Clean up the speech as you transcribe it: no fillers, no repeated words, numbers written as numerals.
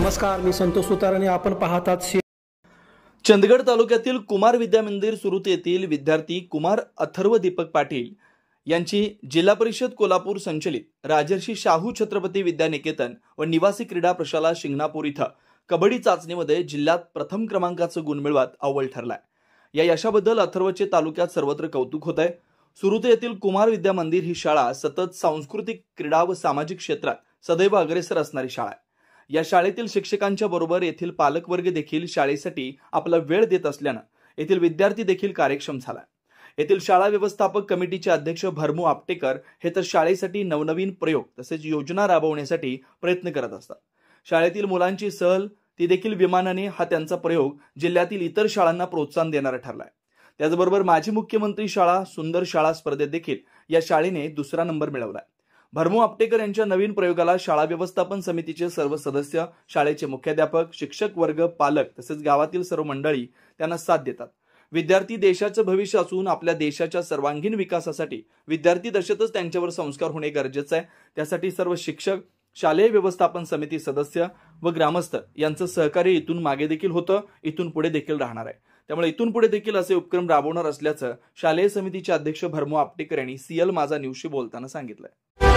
नमस्कार, मी संतोष सुतार आणि आपण पाहतात चंदगड तालुक्यातील कुमार विद्या मंदिर सुरुत येथील विद्यार्थी कुमार अथर्व दीपक पाटील यांची जिल्हा परिषद कोल्हापूर संचलित राजर्षी शाहू छत्रपती विद्यानिकेतन व निवासी क्रीडा प्रशाला शिंगणापूर इथं कबड्डी चाचणीमध्ये जिल्ह्यात प्रथम क्रमांकाचं गुण मिळवत अव्वल ठरलाय। या यशाबद्दल अथर्वचे तालुक्यात सर्वत्र कौतुक होत आहे। सुरुत येथील कुमार विद्या मंदिर ही शाळा सतत सांस्कृतिक, क्रीडा व सामाजिक क्षेत्रात सदैव अग्रेसर असणारी शाळा आहे। या शाळेतील शिक्षकांच्या बरोबर येथील पालकवर्ग देखील शाळेसाठी आपला वेळ देत असल्याने येथील विद्यार्थी देखील कार्यक्षम झाला। येथील शाळा व्यवस्थापक कमिटीचे अध्यक्ष भरमू आपटेकर हे तर शाळेसाठी नवनवीन प्रयोग तसेच योजना राबवण्यासाठी प्रयत्न करत असतात। शाळेतील मुलांची सहल ती देखील विमानाने हा त्यांचा प्रयोग जिल्ह्यातील इतर शाळांना प्रोत्साहन देणारा ठरलाय। त्याचबरोबर माजी मुख्यमंत्री शाळा सुंदर शाळा स्पर्धेत देखील या शाळेने दुसरा नंबर मिळवलाय। भरमू आपटेकर यांच्या नवीन प्रयोगाला शाळा व्यवस्थापन समितीचे सर्व सदस्य, शाळेचे मुख्याध्यापक, शिक्षक वर्ग, पालक तसेच गावातील सर्व मंडळी त्यांना साथ देतात। विद्यार्थी देशाचं भविष्य असून आपल्या देशाच्या सर्वांगीण विकासासाठी विद्यार्थी दशेतच त्यांच्यावर संस्कार होणे गरजेचे आहे। त्यासाठी सर्व शिक्षक, शालेय व्यवस्थापन समिती सदस्य व ग्रामस्थ यांचं सहकार्य इथून मागे देखील होतं, इथून पुढे देखील राहणार आहे। त्यामुळे इथून पुढे देखील असे उपक्रम राबवणार असल्याचं शालेय समितीचे अध्यक्ष भरमू आपटेकर यांनी सीएल माझा न्यूजशी बोलताना सांगितलंय।